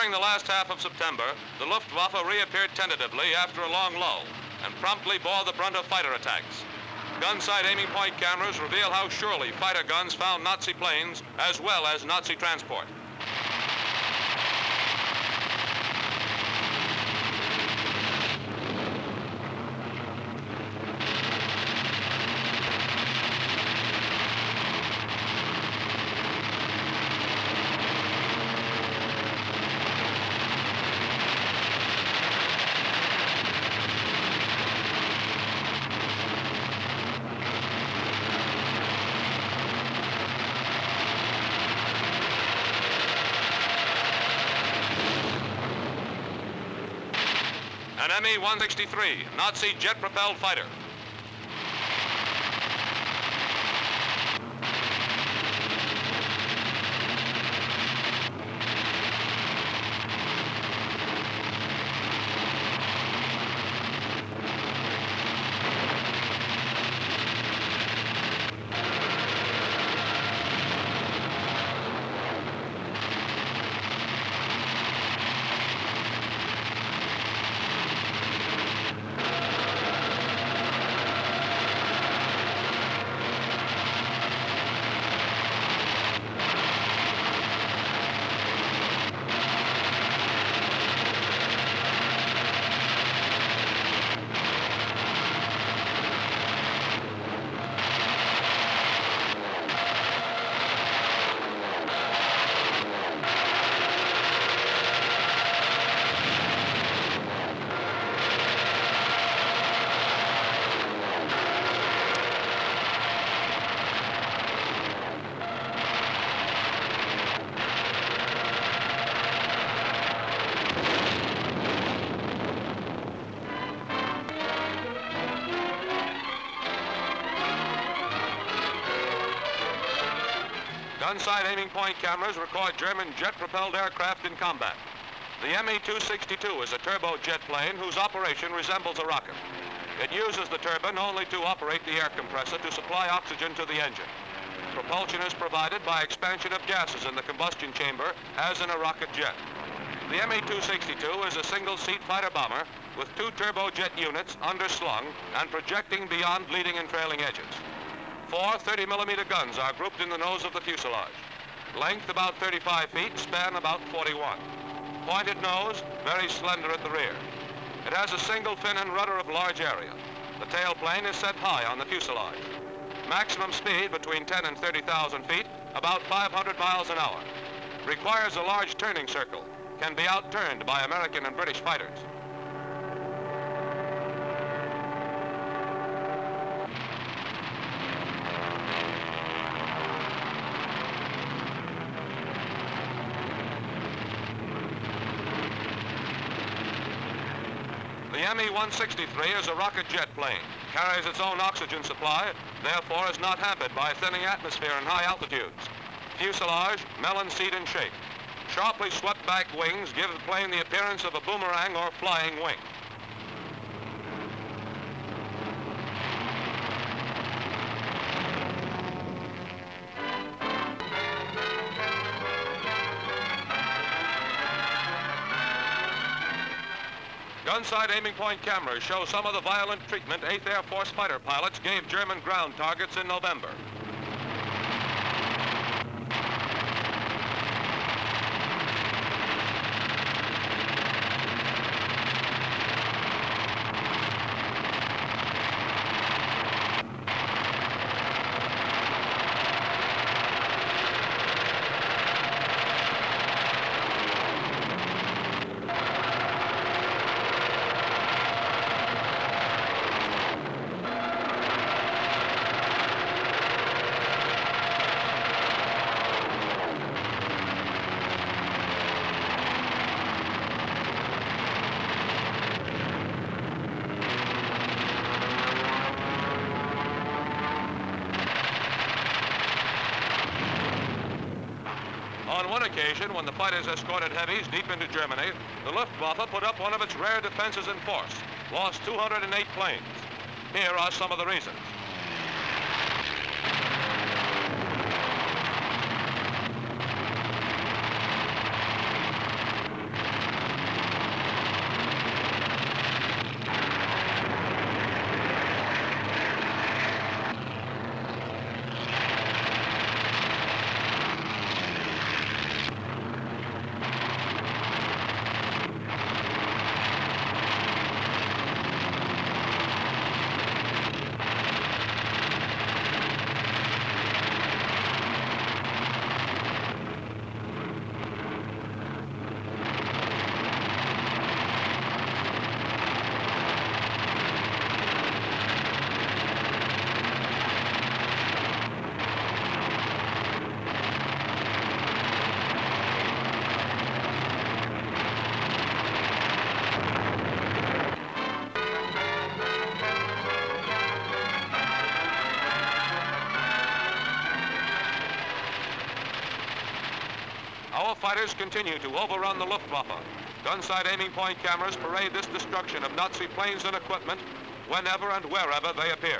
During the last half of September, the Luftwaffe reappeared tentatively after a long lull and promptly bore the brunt of fighter attacks. Gunsight aiming point cameras reveal how surely fighter guns found Nazi planes as well as Nazi transport. An Me-163 Nazi jet-propelled fighter. Gunsight aiming point cameras record German jet-propelled aircraft in combat. The Me-262 is a turbojet plane whose operation resembles a rocket. It uses the turbine only to operate the air compressor to supply oxygen to the engine. Propulsion is provided by expansion of gases in the combustion chamber, as in a rocket jet. The Me-262 is a single-seat fighter bomber with two turbojet units underslung and projecting beyond leading and trailing edges. Four 30mm guns are grouped in the nose of the fuselage. Length about 35 feet, span about 41. Pointed nose, very slender at the rear. It has a single fin and rudder of large area. The tailplane is set high on the fuselage. Maximum speed between 10 and 30,000 feet, about 500 miles an hour. Requires a large turning circle. Can be outturned by American and British fighters. The Me-163 is a rocket jet plane, carries its own oxygen supply, therefore is not hampered by thinning atmosphere in high altitudes. Fuselage, melon seat in shape. Sharply swept back wings give the plane the appearance of a boomerang or flying wing. Gunsight aiming point cameras show some of the violent treatment 8th Air Force fighter pilots gave German ground targets in November. On one occasion, when the fighters escorted heavies deep into Germany, the Luftwaffe put up one of its rare defenses in force, lost 208 planes. Here are some of the reasons. fighters continue to overrun the Luftwaffe. Gunsight aiming point cameras parade this destruction of Nazi planes and equipment whenever and wherever they appear.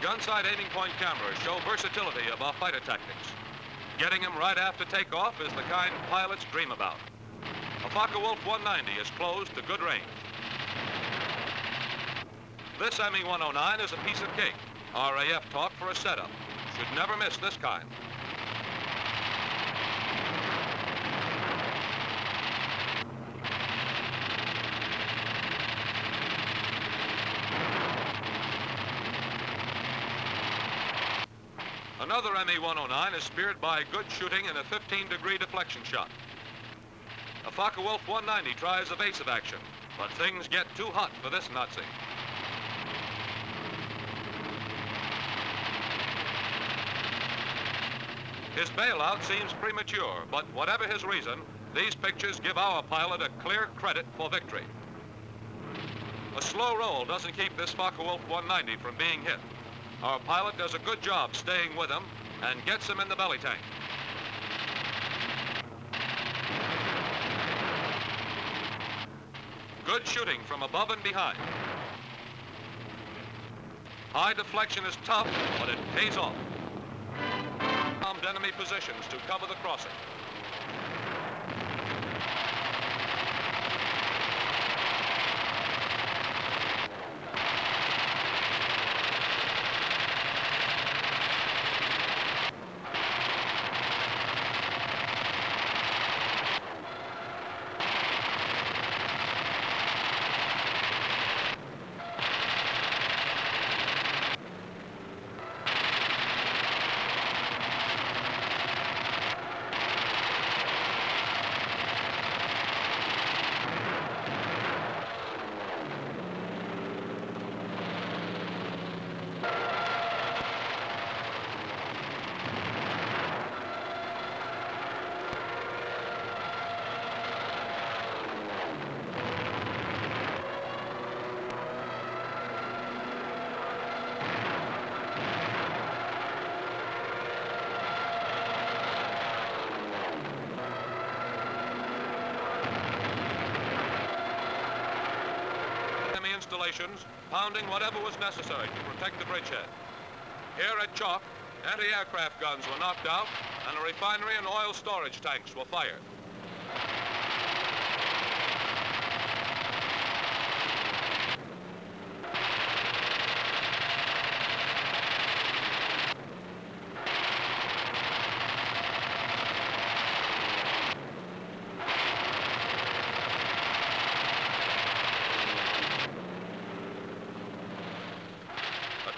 Gunsight aiming point cameras show versatility of our fighter tactics. Getting them right after takeoff is the kind pilots dream about. A Focke-Wulf 190 is closed to good range. This Me-109 is a piece of cake. RAF talk for a setup. Should never miss this kind. Another Me-109 is speared by good shooting in a 15-degree deflection shot. A Focke-Wulf 190 tries evasive action, but things get too hot for this Nazi. His bailout seems premature, but whatever his reason, these pictures give our pilot a clear credit for victory. A slow roll doesn't keep this Focke-Wulf 190 from being hit. Our pilot does a good job staying with him and gets him in the belly tank. Good shooting from above and behind. High deflection is tough, but it pays off. Bombed enemy positions to cover the crossing. Installations, pounding whatever was necessary to protect the bridgehead. Here at Cheuk, anti-aircraft guns were knocked out and a refinery and oil storage tanks were fired.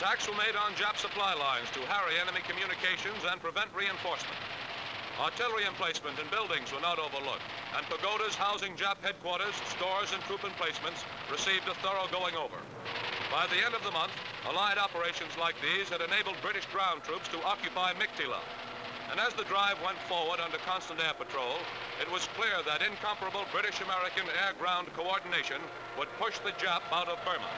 Attacks were made on Jap supply lines to harry enemy communications and prevent reinforcement. Artillery emplacement and buildings were not overlooked, and pagodas housing Jap headquarters, stores, and troop emplacements received a thorough going over. By the end of the month, Allied operations like these had enabled British ground troops to occupy Miktila. And as the drive went forward under constant air patrol, it was clear that incomparable British-American air-ground coordination would push the Jap out of Burma.